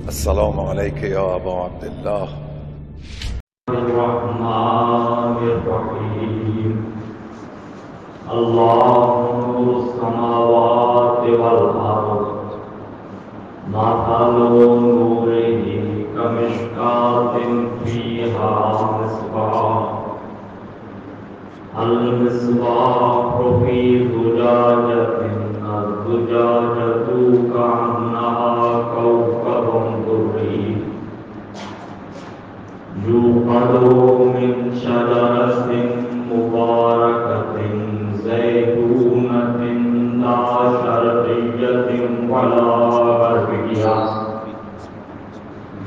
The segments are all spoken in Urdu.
السلام عليك يا أبا عبد الله. الرحمن الرحيم. الله نور السماوات والأرض مثل نوره كمشكاة فيها مصباح المصباح في زجاجة الزجاجة كأنها كوكب دري يوقد من شجرة مباركة زيتونة لا شرقية ولا غربية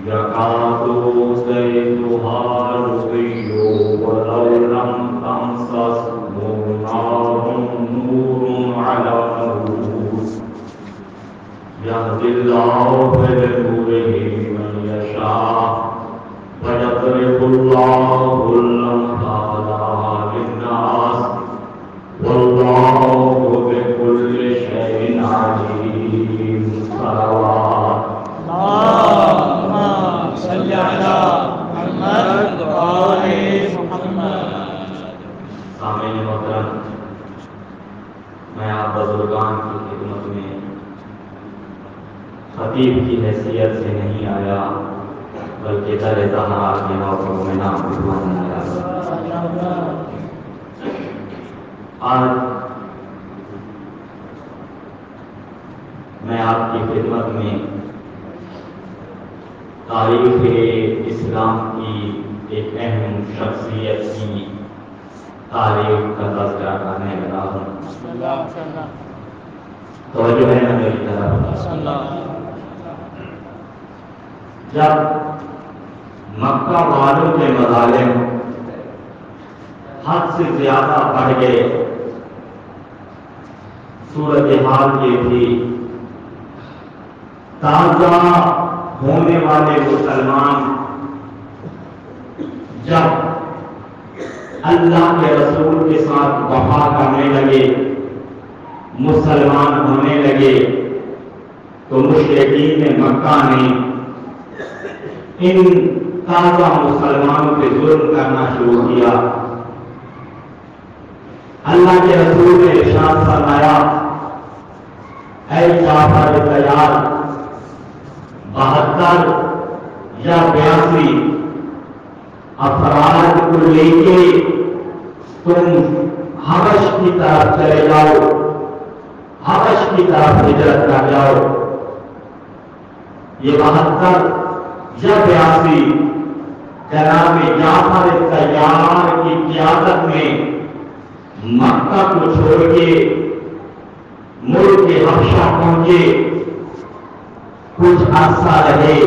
يكاد زيتها يضيء ولو لم تمسسه نار نور على نور يهدي الله بنوره من يشاء ويضرب الله الأمثال للناس والله بكل شيء عليم. صلوات اللهم صل على محمد وآل محمد. سامعین محترم، میں آپ بزرگان کی خدمت میں خطیب کی حیثیت سے نہیں آیا بلکہ در زہرا کے نوکر میں نام بھجوانے آیا. آج میں آپ کی خدمت میں تاریخ اسلام کی ایک اہم شخصیت کی تاریخ کا تذکرہ کرنے لگا ہوں. توجہ ہے نا میری طرف؟ جب مکہ والوں کے مظالم حد سے زیادہ بڑھ گئے، صورتحال یہ تھی تازہ ہونے والے مسلمان جب اللہ کے رسول کے ساتھ وفا کرنے لگے، مسلمان ہونے لگے، تو مشرکین مکہ نے ان تازہ مسلمانوں پہ ظلم کرنا شروع کیا. اللہ کے رسول نے ارشاد فرمایا، اے جعفر تیار 72 یا 82 افراد کو لے کے تم حبش کی طرف چلے جاؤ، حبش کی طرف ہجرت کر جاؤ. یہ 72 یا 82 جناب جعفر تیار کی قیادت میں مکہ کو چھوڑ کے ملک حبشہ پہنچے. کچھ عرصہ رہے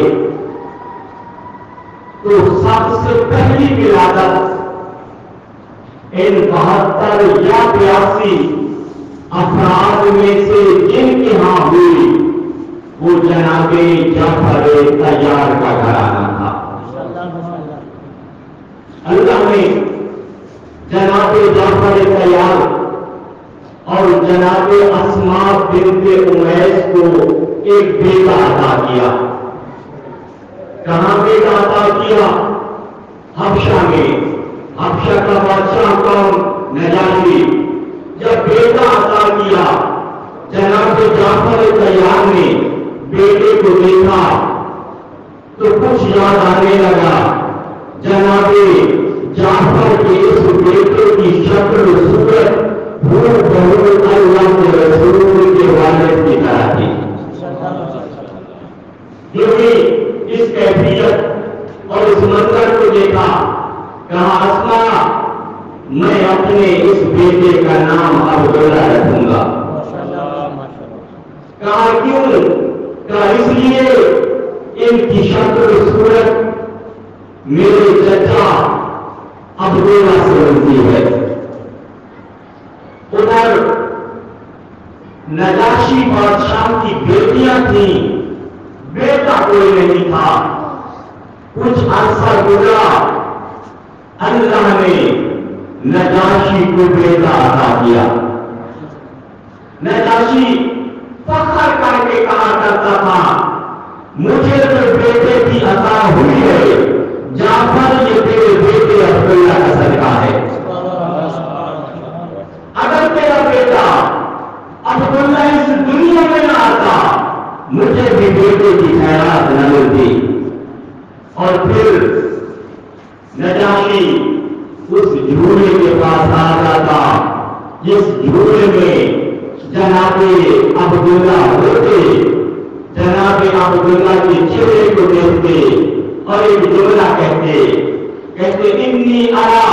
تو سب سے پہلی ولادت ان 72 یا 82 افراد میں سے جن کے ہاں ہوئی وہ جناب جعفر تیار کا گھرانہ تھا. اللہ نے جناب جعفر تیار اور جناب اسماء بنت امیس کو ایک بیٹا عطا کیا. کہاں بیٹا عطا کیا؟ حبشہ میں. حبشہ کا بادشاہ کون؟ نجاشی. جب بیٹا عطا کیا جناب جعفر تیار نے بیٹے کو دیکھا تو کچھ یاد آنے لگا. جناب جعفر کے اس بیٹے کی شکل و صورت اللہ کے رسول کے والد کی طرح تھی. کیونکہ اس کیفیت اور اس منظر کو دیکھا، کہا اسماء میں اپنے اس بیٹے کا نام عبداللہ رکھوں گا. کہا کیوں؟ کہا اس لیے ان کی شکل و صورت میرے چچا عبداللہ سے ملتی ہے. ادھر نجاشی بادشاہ کی بیٹیاں تھیں، بیٹا کوئی نہیں تھا. کچھ عرصہ گزرا، اللہ نے نجاشی کو بیٹا عطا کیا. نجاشی فخر کر کے کہا کرتا تھا مجھے تو خوشی عطا ہوئی ہے، جعفر یہ تیرے بیٹے عبداللہ کا صدقہ ہے۔ اگر تیرا بیٹا عبداللہ اس دنیا میں نہ آتا، مجھے بھی بیٹے کی خیرات نہ ملتی۔ اور پھر نجاشی اس جھولے کے پاس آ جاتا جس جھولے میں جناب عبداللہ ہوتے، جناب عبداللہ کے چہرے کو دیکھتے اور ایک جملہ کہتے انی ارا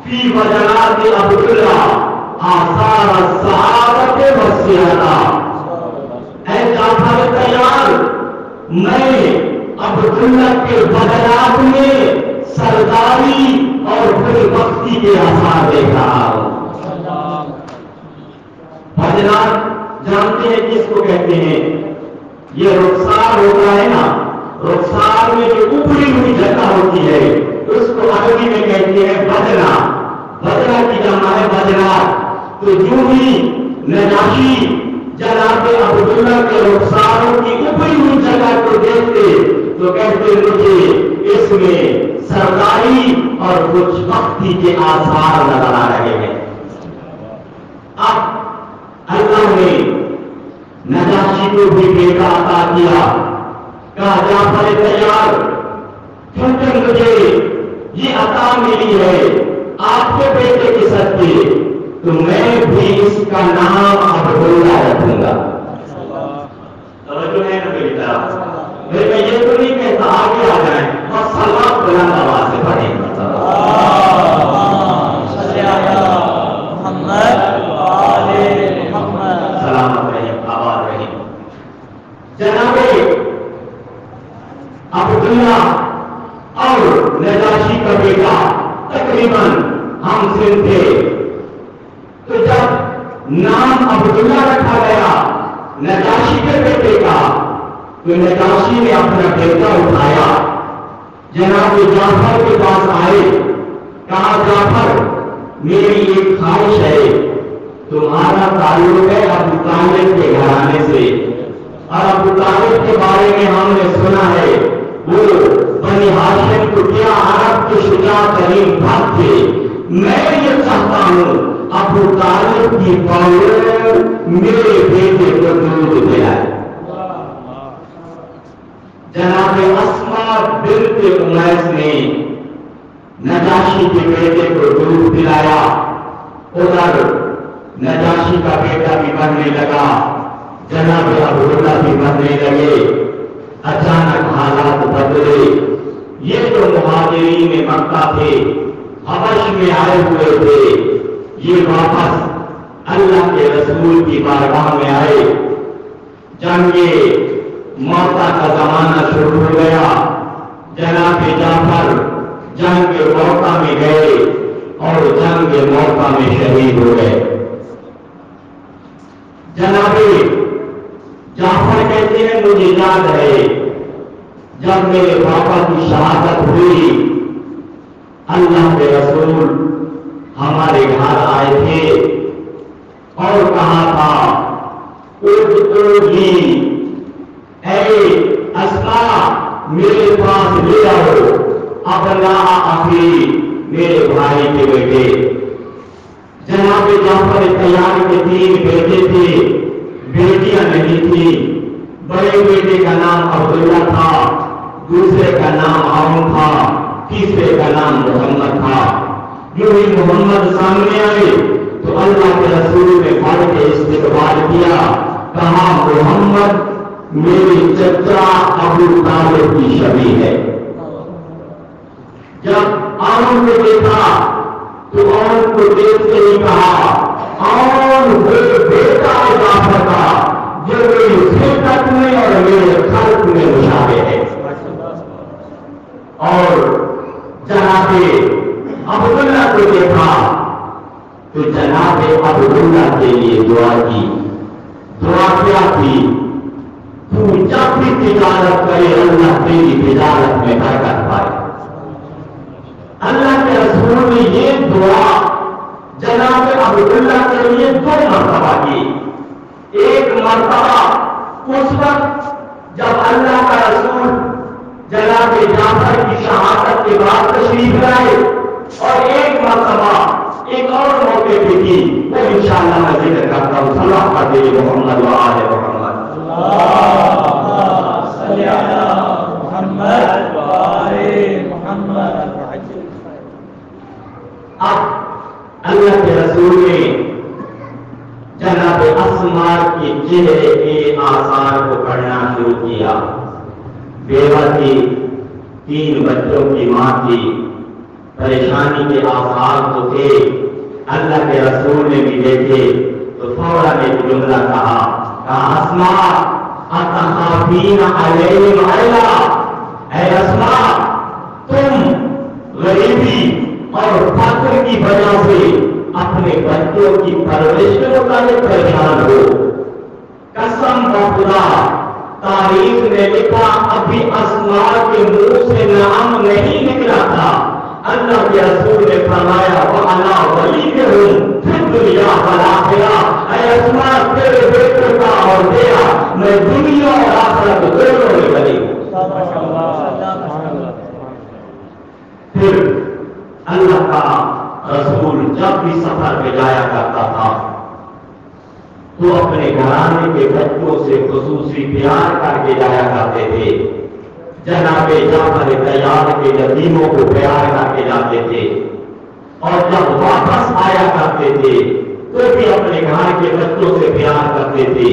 فی وجنات عبداللہ آثار الصحابۃ والسیادہ۔ اے جعفر تیار، میں عبداللہ کے بدنات میں سرداری اور خوش بختی کے آثار دیکھ رہا ہوں۔ بدنات جانتے ہیں کس کو کہتے ہیں؟ یہ رخسار ہوتا ہے نا، رخسار میں جو اوپری ہوئی جگہ ہوتی ہے اس کو عربی میں کہتے ہیں بدنا۔ بدنا کی جمع ہے بدنات۔ تو جو ہی نجاشی جناب عبداللہ کے رخساروں کی اوپری ہوئی جگہ کو دیکھتے تو کہتے مجھے اس میں سرداری اور خوش بختی کے آثار نظر آ رہے ہیں۔ اب اللہ نے نجاشی کو بھی بیٹا عطا کیا، کہا جعفر تیار، کیونکہ مجھے یہ عطا ملی ہے آپ کے بیٹے کے صدقے، تو میں بھی اس کا نام عبداللہ رکھوں گا۔ توجہ ہے نا میری طرف؟ میں یہ تو نہیں کہتا آگے آ جائیں، بس سلام بلند آواز سے پڑھیں۔ سلامت رہیم، آباد رہیم۔ جناب عبداللہ اور نجاشی کا بیٹا تقریباً ہم سے تھے، تو جب نام عبداللہ رکھا گیا نجاشی کے بیٹے کا، تو نجاشی نے اپنا بیٹا اٹھایا، جناب جعفر کے پاس آئے، کہا جعفر میری ایک خواہش ہے، تمہارا تعلق ہے ابو طالب کے گھرانے سے، اور ابو طالب کے بارے میں ہم نے سنا ہے وہ بنی ہاشم کو کیا عرب کے شجاع ترین بھات تھے۔ میں یہ چاہتا ہوں ابو طالب کی پاور میرے بیٹے کو دودھ دلائے۔ جناب اسما بنت امیس نے نجاشی کے بیٹے کو دودھ پلایا، ادھر نجاشی کا بیٹا بھی بڑھنے لگا، جناب عبداللہ بھی بڑھنے لگے۔ اچانک حالات بدلے، یہ جو مہاجرین مکہ تھے، حبش میں آئے ہوئے تھے، یہ واپس اللہ کے رسول کی بارگاہ میں آئے۔ جنگ موتا کا زمانہ شروع ہو گیا، جناب جعفر جنگ موتا میں گئے اور جنگ موتا میں شہید ہو گئے۔ جناب جعفر کہتے ہیں مجھے یاد ہے جب میرے پاپا کی شہادت ہوئی، اللہ کے رسول ہمارے گھر آئے تھے اور کہا تھا اے اسما میرے پاس لے آؤ ابنا اخی، میرے بھائی کے بیٹے۔ جناب جعفر تیار کے 3 بیٹے تھے، بیٹیاں نہیں تھی۔ بڑے بیٹے کا نام عبداللہ تھا، دوسرے کا نام عون تھا، تیسرے کا نام محمد تھا۔ جو ہی محمد سامنے آئے تو اللہ کے رسول نے پڑھ کے استقبال کیا، کہا محمد میرے چچا ابو طالب کی شبیہ ہے۔ جب عون کو دیکھا تو عون کو دیکھتے ہی کہا عون وہ بیٹا جعفر کا جو میری خلقت میں اور میرے خلق میں مشابہ ہے۔ اور جناب عبداللہ کو دیکھا تو جناب عبداللہ کے لیے دعا کی۔ دعا کیا تھی؟ تو جب بھی تجارت کرے اللہ تیری تجارت میں برکت پائے۔ اللہ کے رسول نے یہ دعا جناب عبداللہ کے لیے 2 مرتبہ کی۔ ایک مرتبہ اس وقت جب اللہ کا رسول جناب جعفر کی شہادت کے بعد تشریف لائے اور ایک مرتبہ ایک اور موقع پہ کی، وہ انشاءاللہ میں ذکر کرتا ہوں. صلی اللہ علیہ محمد و آل محمد. اللهم صل على محمد وآل محمد. اب اللہ کے رسول نے جناب اسماء کے چہرے کے آثار کو پڑھنا شروع کیا. بیوہ تھی، 3 بچوں کی ماں تھی، پریشانی کے آثار تو تھے. اللہ کے رسول نے بھی دیکھے تو فوراً ایک جملہ کہا اسماء اتخافین علیہم عیلا، اے اسماء تم غریبی اور فقر کی وجہ سے اپنے بچوں کی پرورش کے متعلق پریشان ہو. قسم خدا تاریخ نے لکھا ابھی اسماء کے منہ سے نام نہیں نکلا تھا. اللہ کے رسول نے فرمایا وَعَلَىٰ وَلِيِّهِمْ فِي الدُّنْيَا وَالْآخِرَةِ، اے اسماء تیرے بیٹے کا اور تیرا میں دنیا اور آخرت دونوں میں ولی ہوں. پھر اللہ کا رسول جب بھی سفر پہ جایا کرتا تھا تو اپنے گھرانے کے بچوں سے خصوصی پیار کر کے جایا کرتے تھے. جناب جعفر طیار کے یتیموں کو پیار کر کے جاتے تھے اور جب واپس آیا کرتے تھے تو بھی اپنے گھر کے بچوں سے پیار کرتے تھے.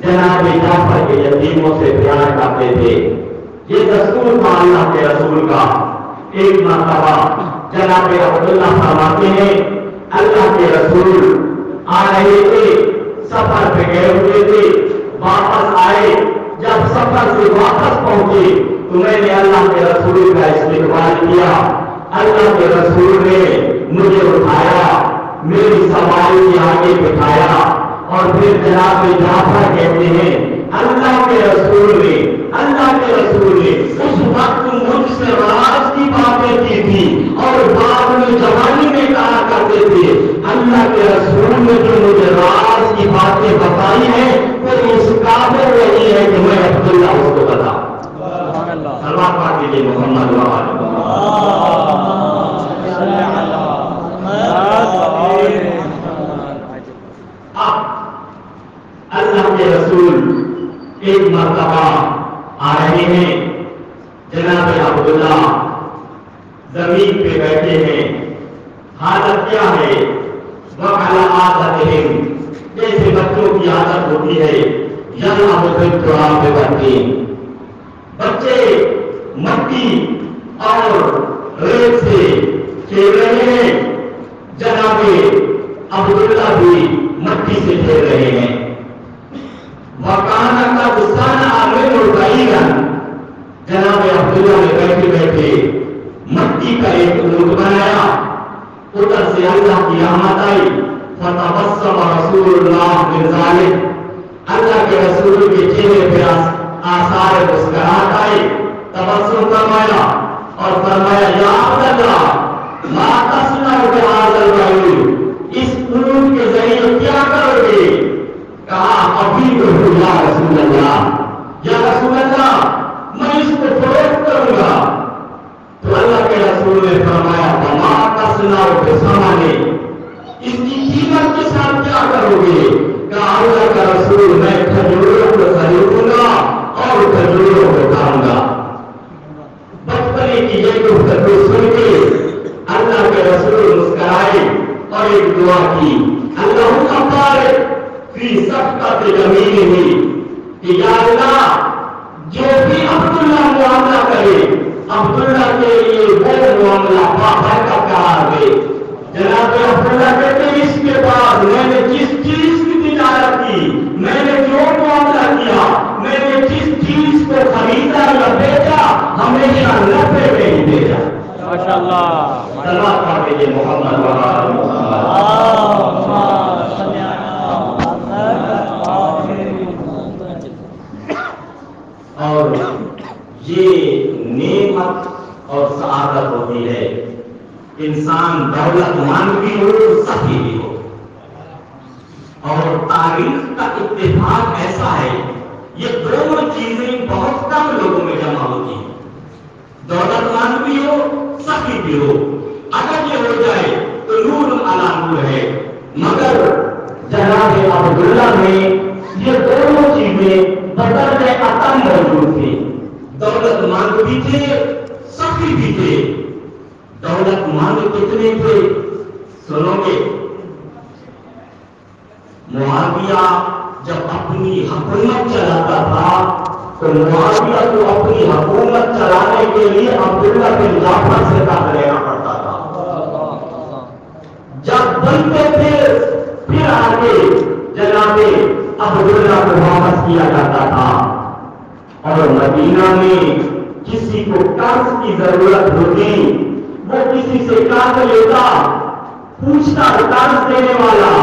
جناب جعفر کے یتیموں سے پیار کرتے تھے. یہ دستور تھا اللہ کے رسول کا. ایک مرتبہ جناب عبداللہ فرماتے ہیں اللہ کے رسول آ رہے تھے، سفر پہ گئے ہوئے تھے، واپس آئے. جب سفر سے واپس پہنچے تو میں نے اللہ کے رسول کا استقبال کیا. اللہ کے رسول نے مجھے اٹھایا، میری سواری کے آگے بٹھایا اور پھر جناب جعفر کہتے ہیں اللہ کے رسول نے اس وقت مجھ سے راز کی باتیں کی تھی اور بعد میں جوانی میں کہا کرتے تھے اللہ کے رسول نے جو مجھے راز کی باتیں بتائی ہیں وہ اس قابل وہی ہے کہ میں عبداللہ اس کو بتا. سلام پاک کے لیے محمد اللہ کے رسول ایک مرتبہ آ رہے ہیں. جناب عبداللہ زمین پہ بیٹھے ہیں. حالت کیا ہے؟ وَعَلَىٰ عَادَتِهِمْ، جیسے بچوں کی عادت ہوتی ہے يَلْعَبُ بِالتُّرَابِ بَالطِّينِ، بچے مٹی اور ریت سے کھیل رہے ہیں. جناب عبداللہ بھی مٹی سے کھیل رہے ہیں. وَكَانَ قَدْ صَنَعَ مِنْهُ بَعِيرًا، جناب عبداللہ نے بیٹھے بیٹھے مٹی کا ایک اونٹ بنایا. ادھر سے اللہ کی رحمت آئی. فتبسم رسول اللہ من ذلك، اللہ کے رسول کے چہرے پہ آثار مسکراہٹ آئی. تبسم فرمایا اور فرمایا یا عبداللہ ما تصنع بهذا البعیر، اس اونٹ کے ذریعے کیا کرو گے؟ کہا ابھی تو یا رسول اللہ میں اس کو فروخت کروں گا. تو اللہ کے رسول نے فرمایا وما تصنع بثمنہ، اس کی قیمت کے ساتھ کیا کرو گے؟ کہا اللہ کا رسول میں کھجوروں کو خریدوں گا اور کھجوروں کو کھاؤں گا. بچپنے کی یہ گفتگو سن کے اللہ کے رسول مسکرائے اور ایک دعا کی اللہم بارک فی صفقۃ یمینہ، کہ یا اللہ جو بھی عبداللہ معاملہ کرے عبداللہ کے لیے وہ معاملہ بابرکت قرار دے. جناب عبداللہ کہتے ہیں اس کے بعد میں نے جس چیز کی تجارت کی، میں نے جو معاملہ کیا، میں نے جس چیز کو خریدا یا بیچا ہمیشہ نفع میں ہی بیچا. ماشاءاللہ صلوات پڑھیے محمد اور یہ نعمت اور سعادت ہوتی ہے. انسان دولت مند بھی ہو سخی بھی ہو. اور تاریخ کا اتفاق ایسا ہے یہ دونوں چیزیں بہت کم لوگوں میں جمع ہوتی ہیں. دولت مند بھی ہو سخی بھی ہو، اگر یہ ہو جائے تو نور علی نور ہے. مگر جناب عبداللہ میں یہ دونوں چیزیں بدر اتم موجود تھی. دولت مند بھی تھے، سخی بھی تھے. دولت مند کتنے تھے سنو گے؟ معاویہ جب اپنی حکومت چلاتا تھا تو معاویہ کو اپنی حکومت چلانے کے لیے عبداللہ بن جعفر سے داد لینا پڑتا تھا. جب بنتے تھے پھر آگے جناب عبداللہ کو واپس کیا جاتا تھا. اور مدینہ میں کسی کو قرض کی ضرورت ہوتی وہ کسی سے قرض لیتا، پوچھتا قرض دینے والا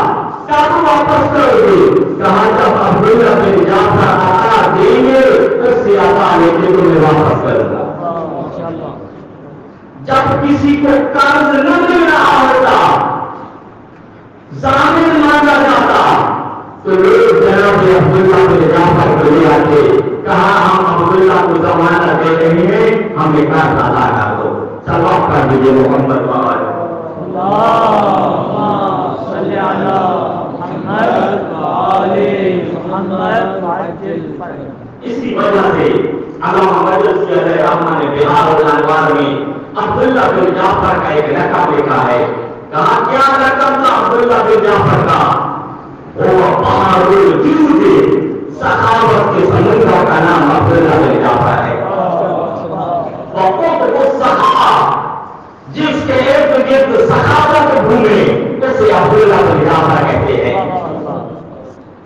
کب واپس کرو گے؟ کہا جب عبداللہ بن جعفر عطا دیں گے اس سے عطا لے کے تمہیں واپس کروں گا. جب کسی کو قرض نہ مل رہا ہوتا، ضامن مانگا جاتا، تو لوگ جناب عبداللہ بن جعفر کو لے آتے، کہا ہم عبداللہ کو ضمانت دے رہے ہیں، ہمیں قرض ادا کر دو. سلام کر دیجیے محمد باہر. اسی وجہ سے علامہ مجلسی علیہ رحمہ نے بہار الانوار میں عبداللہ بن جعفر کا ایک رقم لکھا ہے. کہا کیا رقم تھا عبداللہ بن جعفر کا؟ وہ بحر الجود، سخاوت کے سمندر کا نام عبداللہ بن جعفر ہے. وہ سخا جس کے ارد گرد سخاوت گھومے اسے عبداللہ بن جعفر کہتے ہیں.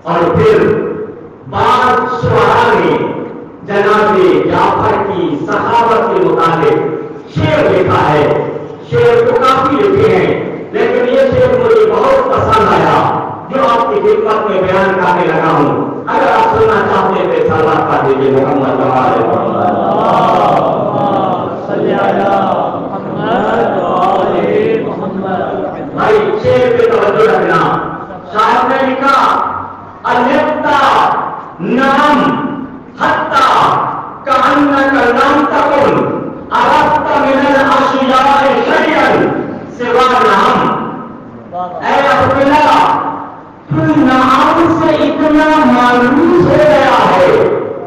اور پھر بعض شعراء نے جناب جعفر کی سخاوت کے متعلق شعر لکھا ہے. شعر تو کافی لکھے ہیں لیکن یہ شعر مجھے بہت پسند آیا جو آپ کی خدمت میں بیان کرنے لگا ہوں. اگر آپ سننا چاہتے تھے سلام کر دیجیے محمد بھائی. شعر پہ توجہ رکھنا. شاعر نے لکھا الفتا نام حتی کأنک لم تکن عرفت من الاشیاء شیئا سوا نام. اے عبداللہ تو نام سے اتنا مانوس ہو گیا ہے،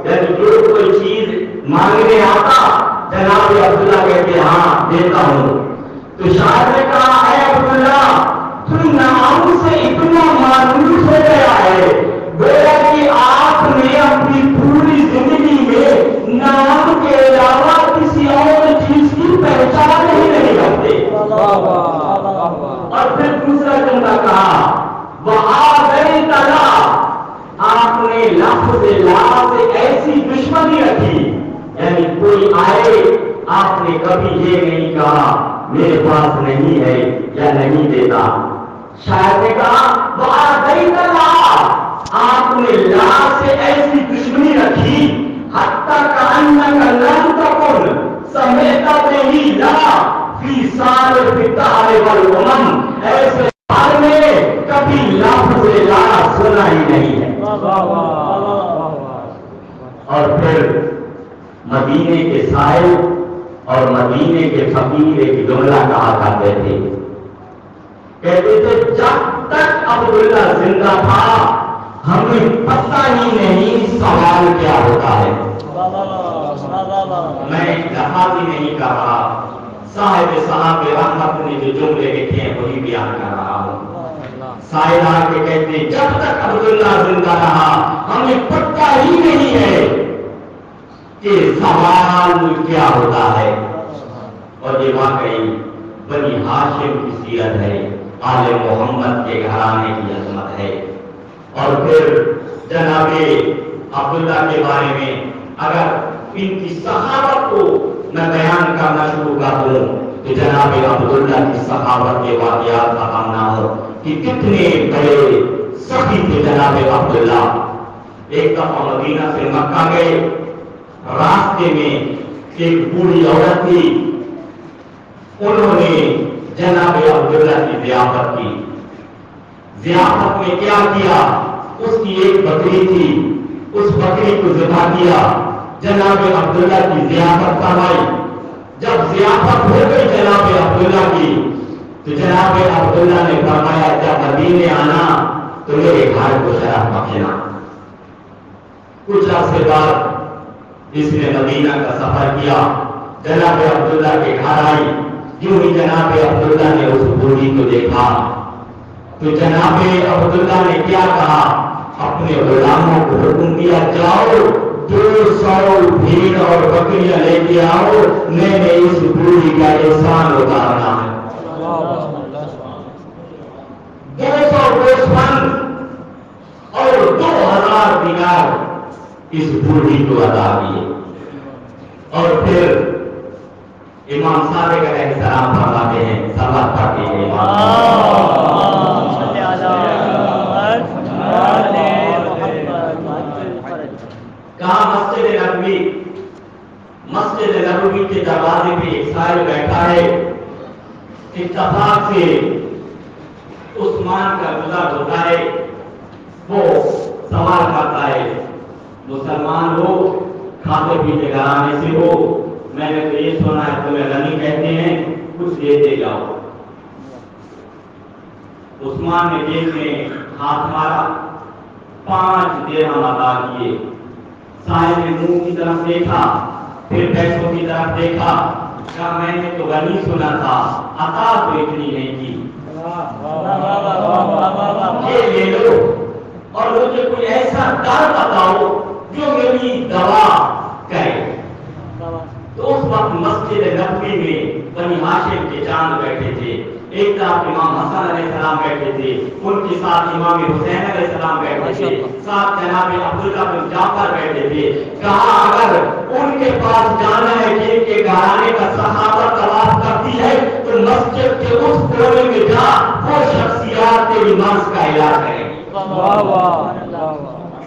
یعنی جو کوئی چیز مانگنے آتا جناب عبداللہ کہتے ہاں دیتا ہوں. تو شاعر نے کہا اے عبداللہ تو نام سے اتنا مانوس ہو گیا ہے گویا کہ آپ نے اپنی پوری زندگی میں نام کے علاوہ کسی اور چیز کی پہچان ہی نہیں کرتے. اور پھر دوسرا جملہ کہا وَآذَيْتَ لَا، آپ نے لفظ لا سے ایسی دشمنی رکھی، یعنی کوئی آئے آپ نے کبھی یہ نہیں کہا میرے پاس نہیں ہے یا نہیں دیتا. شاید نے کہا وَآذَيْتَ لَا، آپ نے لا سے ایسی دشمنی رکھی حتی کأنک لم تکن سمیتا بہی لا فی سال الدہر والامم، ایسے حال میں کبھی لفظ لا سنا ہی نہیں ہے. اور پھر مدینے کے سائل اور مدینے کے فقیر ایک جملہ کہا کرتے تھے، کہتے تھے جب تک عبداللہ زندہ تھا ہمیں پتہ ہی نہیں سوال کیا ہوتا ہے. میں لفظ ہی نہیں کر رہا، صاحب صاحب رحمت نے جو جملے لکھے ہیں وہی بیان کر رہا ہوں. سائل آ کے کہتے جب تک عبداللہ زندہ رہا ہمیں پتہ ہی نہیں ہے کہ سوال کیا ہوتا ہے. اور یہ واقعی بنی ہاشم کی سیرت ہے، آل محمد کے گھرانے کی عظمت ہے. اور پھر جناب عبداللہ کے بارے میں اگر ان کی سخاوت کو میں بیان کرنا شروع کر دوں تو جناب عبداللہ کی سخاوت کے واقعات ختم نہ ہو کہ کتنے بڑے سخی تھے جناب عبداللہ. ایک دفعہ مدینہ سے مکہ گئے، راستے میں ایک بوڑھی عورت تھی، انہوں نے جناب عبداللہ کی ضیافت کی. ضیافت میں کیا کیا؟ اس کی ایک بکری تھی، اس بکری کو ذبح کیا، جناب عبداللہ کی ضیافت فرمائی. جب ضیافت ہو گئی جناب عبداللہ کی تو جناب عبداللہ نے فرمایا جب مدینے آنا تو میرے گھر کو شراب بخشنا۔ کچھ عرصے بعد اس نے مدینہ کا سفر کیا، جناب عبداللہ کے گھر آئی، یوں ہی جناب عبداللہ نے اس بوڑھی کو دیکھا تو جناب عبداللہ نے کیا کہا، اپنے غلاموں کو حکم دیا جاؤ 200 بھیڑ اور بکریاں لے کے آؤ، میں نے اس بوڑھی کا احسان اتارنا ہے۔ 200 گوسفند اور 2000 دینار اس بوڑھی کو ادا کیے۔ اور پھر امام صادق علیہ السلام فرماتے ہیں، سبق پڑھتے ہیں کہاں مسجد نبوی کے دروازے پہ ایک سائل بیٹھا ہے، اتفاق سے عثمان کا گزر ہوتا ہے، وہ سوال کرتا ہے، مسلمان ہو، کھاتے پیتے گھرانے سے ہو، میں نے تو یہ سنا ہے تمہیں غنی کہتے ہیں، کچھ دیتے جاؤ۔ عثمان نے جیب میں ہاتھ مارا، 5 درہم ادا کیے۔ صاحب نے منہ کی طرف دیکھا، پھر پیسوں کی طرف دیکھا، کہا میں نے تو غنی سنا تھا، عطا تو اتنی نہیں کی، یہ لے لو اور مجھے کوئی ایسا در بتاؤ جو میری دوا کرے۔ تو اس وقت مسجد نبوی میں بنی ہاشم کے چاند بیٹھے تھے، ایک طرف امام حسن علیہ السلام بیٹھے تھے، ان کے ساتھ امام حسین علیہ السلام بیٹھے تھے، ساتھ جناب عبداللہ بن جعفر بیٹھے تھے۔ کہا اگر ان کے پاس جانا ہے کہ ان کے گھرانے کا صحابہ طواف کرتی ہے تو مسجد کے اس کونے میں جا، وہ شخصیات تیری مرض کا علاج کریں گی۔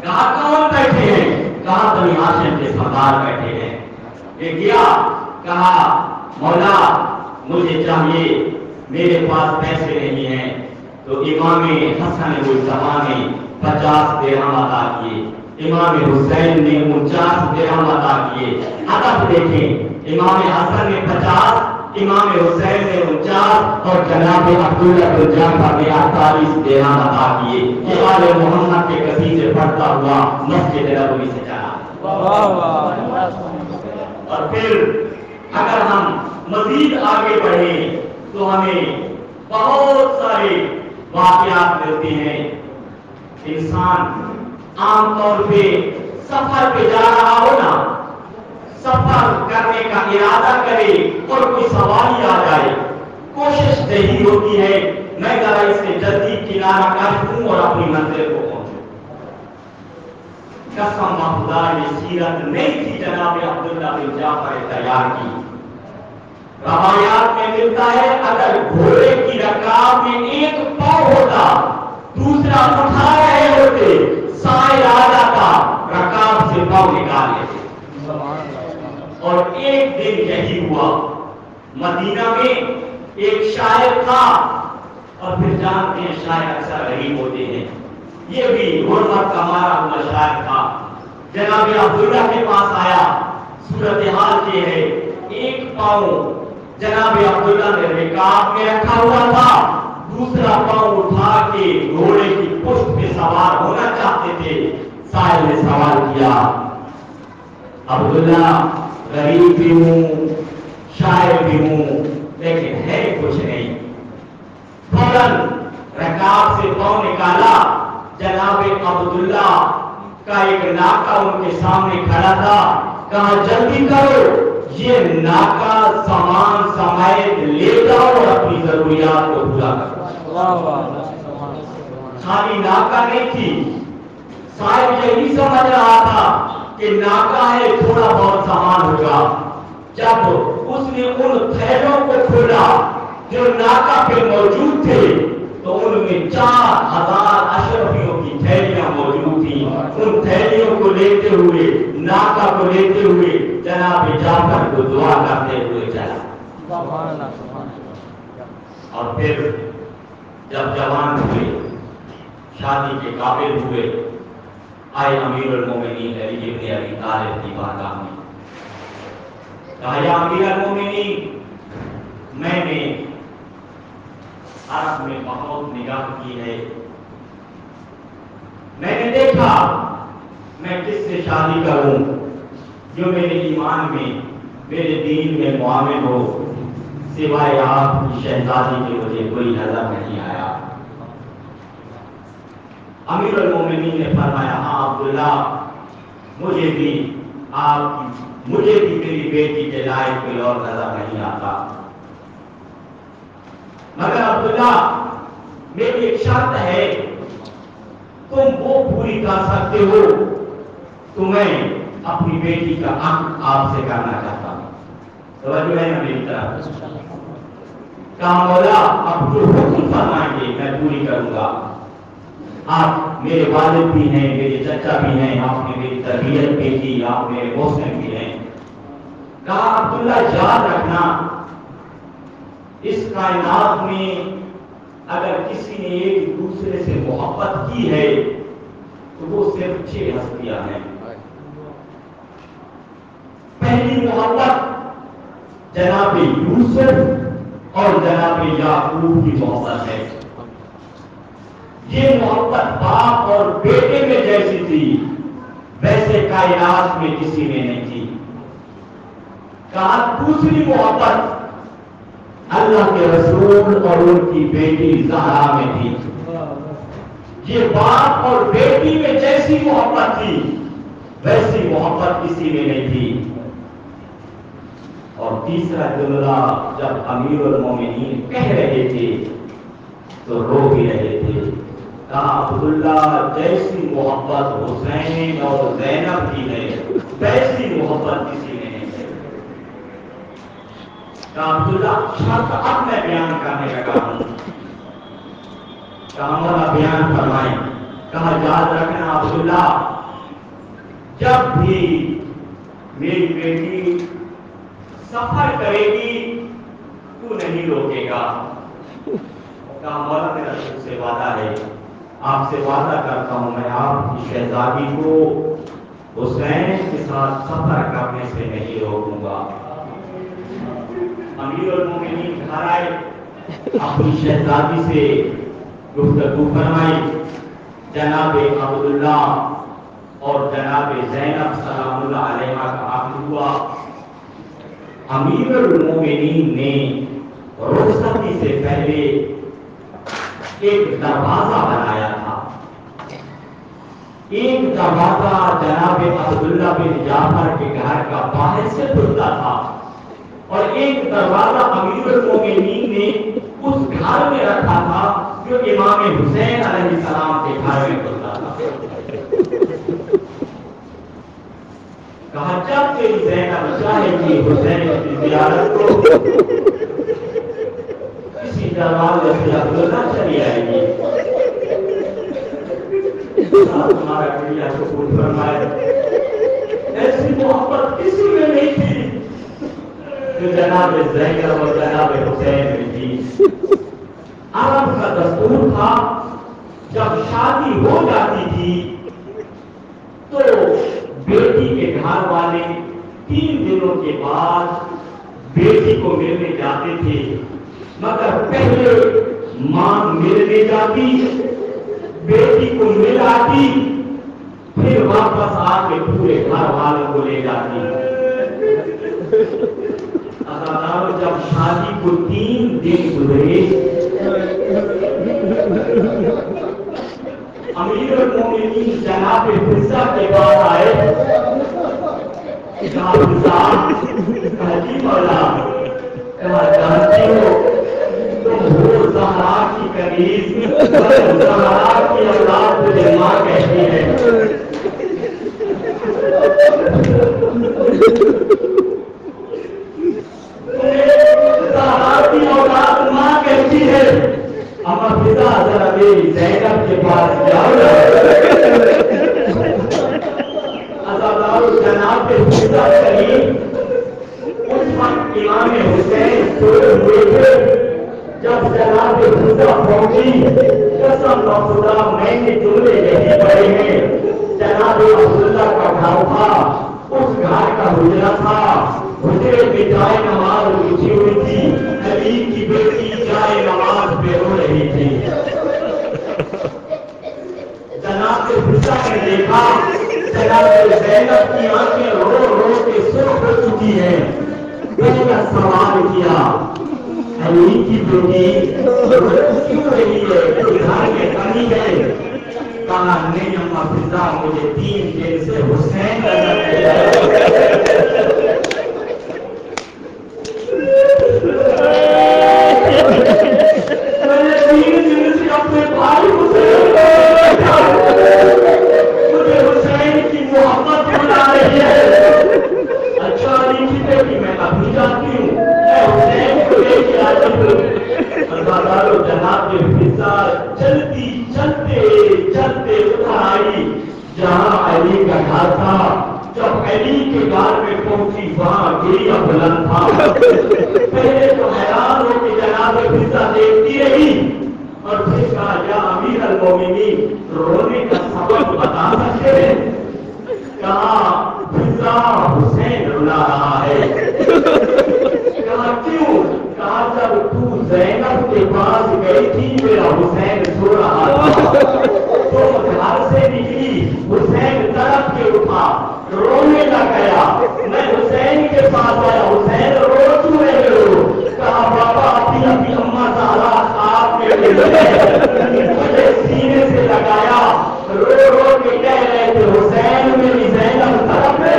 کہا کون بیٹھے ہیں؟ کہا بنی ہاشم کے سردار بیٹھے ہیں۔ یہ گیا، کہا مولا مجھے چاہیے، میرے پاس پیسے نہیں ہیں۔ تو امام حسن الزمان نے 50 درہم ادا کیے، امام حسین نے 49 درہم ادا کیے۔ ادب دیکھیں، امام حسن نے 50، امام حسین نے 49 اور جناب عبداللہ بن جعفر نے 48 درہم ادا کیے۔ یہ آل محمد کے قصیدے پڑھتا ہوا مسجد نبوی سے چلا۔ اور پھر اگر ہم مزید آگے بڑھیں تو ہمیں بہت سارے واقعات ملتے ہیں۔ انسان عام طور پہ سفر پہ جا رہا ہو نا، سفر کرنے کا ارادہ کرے اور کوئی سواری آ جائے، کوشش یہی ہوتی ہے میں ذرا اس سے جلدی کنارہ کش ہوں اور اپنی منزل کو پہنچوں۔ قسم خدا یہ سیرت نہیں تھی جناب عبداللہ بن جعفر تیار کی۔ روایات میں ملتا ہے اگر گھوڑے کی رکاب میں ایک پاؤں ہوتا، دوسرا اٹھا رہے ہوتے، سائل آ جاتا، رکاب سے پاؤں نکال لیتے۔ اور ایک دن یہی ہوا، مدینہ میں ایک شاعر تھا، اور پھر جانتے ہیں شاعر اکثر غریب ہوتے ہیں، یہ بھی حرمت کا مارا ہوا شاعر تھا۔ جناب عبداللہ کے پاس آیا، صورتحال یہ ہے، ایک پاؤں جناب عبداللہ نے رکاب میں رکھا ہوا تھا، دوسرا پاؤں اٹھا کے گھوڑے کی پشت پہ سوار ہونا چاہتے تھے۔ سائل نے سوال کیا، عبداللہ غریب بھی ہوں، شاعر بھی ہوں، لیکن ہے کچھ نہیں۔ فوراً رکاب سے پاؤں نکالا، جناب عبداللہ کا ایک ناکا ان کے سامنے کھڑا تھا، کہا جلدی کرو، یہ ناکا سامان سمیت لے جاؤ اور اپنی ضروریات کو پورا کرو۔ خالی ناکا نہیں تھی، صاحب یہی سمجھ رہا تھا کہ ناکا ہے تھوڑا بہت سامان ہوگا۔ جب اس نے ان تھیلوں کو کھولا جو ناکا پہ موجود تھے تو ان میں 4000 اشرفیوں کی تھیلیاں موجود تھیں۔ ان تھیلیوں کو لیتے ہوئے، ناکا کو لیتے ہوئے جناب جعفر کو دعا کرتے ہوئے چلا۔ اور پھر جب جوان ہوئے، شادی کے قابل ہوئے، آئے امیر المومنین علی ابن ابی طالب کی بارگاہ میں۔ کہا یا امیر المومنین میں نے عرب میں بہت نگاہ کی ہے، میں نے دیکھا میں کس سے شادی کروں جو میرے ایمان میں میرے دین میں معاون ہو، سوائے آپ کی شہزادی کے مجھے کوئی نظر نہیں آیا۔ امیر المومنین نے فرمایا ہاں عبداللہ مجھے بھی میری بیٹی کے لائق کوئی اور نظر نہیں آتا، مگر عبداللہ میری ایک شرط ہے، تم وہ پوری کر سکتے ہو تو میں اپنی بیٹی کا حق آپ سے کرنا چاہتا ہوں۔ توجہ ہے نا میری طرف؟ کہا مولا اب جو حکم فرمائیں گے میں پوری کروں گا، آپ میرے والد بھی ہیں، میرے چچا بھی ہیں، آپ نے میری تربیت بھی کی، آپ میرے محسن بھی ہیں۔ کہا عبداللہ یاد رکھنا اس کائنات میں اگر کسی نے ایک دوسرے سے محبت کی ہے تو وہ صرف 6 ہستیاں ہیں۔ پہلی محبت جناب یوسف اور جناب یعقوب کی محبت ہے۔ یہ محبت باپ اور بیٹے میں جیسی تھی ویسے کائنات میں کسی میں نہیں تھی۔ کہا دوسری محبت اللہ کے رسول اور ان کی بیٹی زہرا میں تھی۔ یہ باپ اور بیٹی میں جیسی محبت تھی ویسی محبت کسی میں نہیں تھی۔ اور تیسرا جملہ جب امیر المومنین کہہ رہے تھے تو رو بھی رہے تھے۔ کہا عبداللہ جیسی محبت حسین اور زینب کی ہے ویسی محبت کسی میں نہیں ہے۔ کہا عبداللہ شرط اب میں بیان کرنے لگا ہوں۔ کہا مولا بیان فرمائیں۔ کہا یاد رکھنا عبداللہ جب بھی میری بیٹی سفر کرے گی تو نہیں روکے گا۔ کہا مولا میرا تم سے وعدہ ہے، آپ سے وعدہ کرتا ہوں میں آپ کی شہزادی کو حسین کے ساتھ سفر کرنے سے نہیں روکوں گا۔ امیر المومنین گھر آئے، اپنی شہزادی سے گفتگو فرمائی، جناب عبداللہ اور جناب زینب سلام اللہ علیہ کا عقد ہوا۔ امیر المومنین نے رخصتی سے پہلے ایک دروازہ بنایا تھا، ایک دروازہ جناب عبداللہ بن جعفر کے گھر کا باہر سے کھلتا تھا اور ایک دروازہ امیر المومنین نے اس گھر میں رکھا تھا جو امام حسین علیہ السلام کے گھر میں کھلتا تھا۔ کہا جب تیری زینب چاہے گی حسین کی زیارت کو کسی دروازے سے عبداللہ چلی آئے گی۔ تمہارا کڑیا کو پوچھ فرمائے ایسی محبت کسی میں نہیں تھی جو جناب زینب اور جناب حسین میں تھی۔ عرب کا دستور تھا جب شادی ہو جاتی تھی تو بیٹی کے گھر والے 3 دنوں کے بعد بیٹی کو ملنے جاتے تھے، مگر پہلے ماں ملنے جاتی، بیٹی کو مل آتی، پھر واپس آ کے پورے گھر والوں کو لے جاتی۔ جب شادی کو 3 دن گزرے امیر المومنین جناب حفصہ کے بعد آئے۔ کہا حفصہ جی مولا، کہا جانتے ہو تم ہو زہرا کی کنیز، زہرا کی اولاد تجھے ماں کہتی ہے۔ زہرا کی اولاد ماں کہتی ہے، اما فضا ذرا میری زینب کے پاس جاؤ۔ عزادار جناب فضا کریم اس وقت امام حسین سوئے ہوئے تھے۔ جب جناب فضا پہنچی، قسم خدا میں نے جملے نہیں پڑے ہیں، جناب عبداللہ کا گھر تھا، اس گھر کا حجرہ تھا، حجرے میں جائے نماز اٹھی ہوئی تھی، علی کی بیٹی جائے نماز پہ رو رہی تھی۔ جناب حفصہ نے دیکھا جناب زینب کی آنکھیں رو رو کے سرخ ہو چکی ہیں۔ پہلا سوال کیا، علی کی بیٹی کیوں رہی ہے؟ گھر میں کمی ہے؟ کہا نہیں اما حفصہ، مجھے 3 دن سے حسین نظر نہیں آیا۔ میں نے 3 دن سے اپنے بھائی حسین مجھے حسین کی محبت بنا رہی ہے۔ اچھا علی کی بیٹی میں ابھی جاتی ہوں، میں حسین کو لے کے آتی ہوں۔ بازارو جناب حفصہ چلتے چلتے ادھر آئی جہاں علی کا گھر تھا۔ جب علی کے گھر میں پہنچی وہاں گریا بلند تھا۔ پہلے تو حیران ہو کہ جناب حفصہ دیکھتی رہی اور پھر کہا یا امیر المومنین رونے کا سبب بتا سکتے ہیں؟ کہا حفصہ حسین رلا رہا ہے۔ کہا کیوں؟ کہا جب تو زینب کے پاس گئی تھی میرا حسین سو رہا تھا، تو گھر سے نکلی حسین طرف کے اٹھا رونے لگ گیا۔ میں حسین کے پاس آیا، حسین رو کیوں رہے ہو؟ کہا بابا ابھی اماں زہرا خواب میں مجھے سینے سے لگایا، رو رو کے کہہ رہے تھے حسین میری زینب طرف ہے۔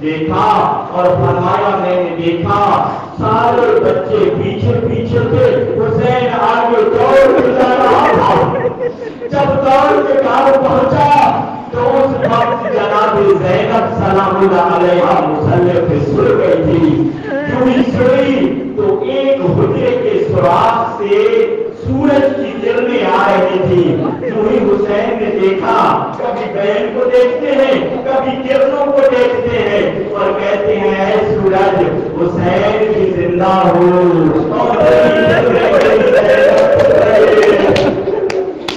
دیکھا اور فرمایا میں نے دیکھا سارے بچے پیچھے پیچھے تھے، حسین آگے دوڑ کے جا رہا تھا۔ جب دوڑ کے گھر پہنچا تو اس وقت جناب زینب سلام اللہ علیہا مصلی پہ سو گئی تھی۔ جو ہی سوئی تو ایک حجرے کے سوراخ سے سورج کی کرنیں آ رہی تھی۔ جو ہی حسین نے دیکھا، کبھی بہن کو دیکھتے ہیں کبھی کرنوں کو دیکھتے ہیں اور کہتے ہیں اے سورج حسین کی زندہ ہو۔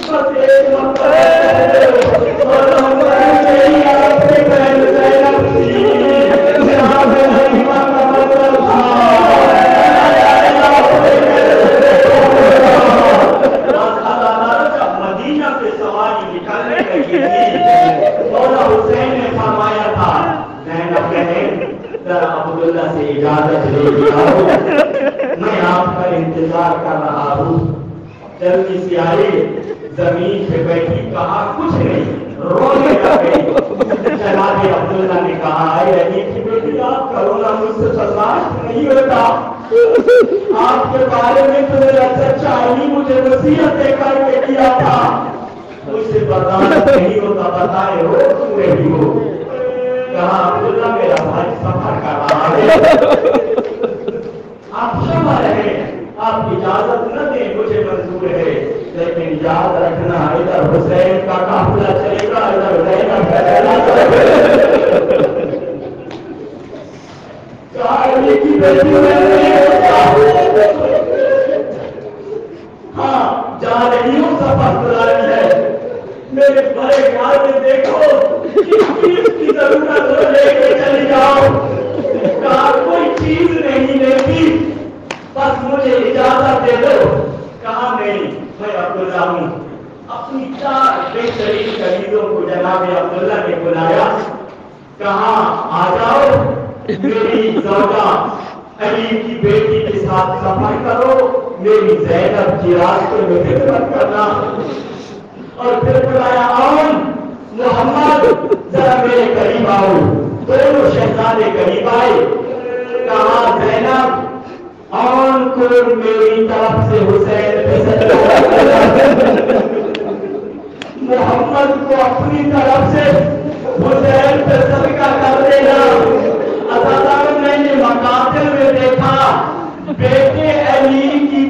بس ایک مطلب اور ہم یہی آپ سے بہن زینب تھی جہاں میں حلیمہ کا مطلب تھا۔ مدینہ سے سواری نکلنے لگی تھی، مولا حسین نے فرمایا تھا زینب بہن ذرا عبداللہ سے اجازت لے لیا ہو، میں آپ کا انتظار کر رہا ہوں۔ جلدی سے آئی، زمین پہ بیٹھی، کہا کچھ نہیں، رونے لگ گئی۔ جناب عبداللہ نے کہا اے علی کی بیٹی آپ کا رونا مجھ سے برداشت نہیں ہوتا، آپ کے بارے میں تو میرا چچا علی مجھے نصیحت دے کر کے کیا تھا، مجھ سے برداشت نہیں ہوتا، بتائے رو کیوں رہی ہو؟ کہا عبداللہ میرا بھائی سفر کر رہا ہے، آپ شمع رہے، آپ اجازت نہ دیں مجھے منظور ہے، لیکن یاد رکھنا ادھر حسین کا قافلہ چلے گا، ادھر زینب کا چلا جائے گا۔ علی کی بیٹی ہاں جا رہی ہوں، سفر بلاری ہے، میرے بڑے گھر میں دیکھو کس چیز کی ضرورت ہو لے کے چلی جاؤ۔ کہا کوئی چیز نہیں لیتی، بس مجھے اجازت دے دو۔ کہا نہیں، میں عبداللہ ہوں۔ اپنی 4 بہترین قریبوں کو جناب عبداللہ نے بلایا، کہا آ جاؤ میری زوجہ علی کی بیٹی کے ساتھ سفر کرو، میری زینب کی راستے میں خدمت کرنا۔ اور پھر بلایا آؤں محمد ذرا میرے قریب آؤ۔ دونوں شہزادے قریب آئے، کہا زینب آن کو میری طرف سے حسین محمد کو اپنی طرف سے حسین پہ صدقہ کر دینا۔ میں نے مقاتل میں دیکھا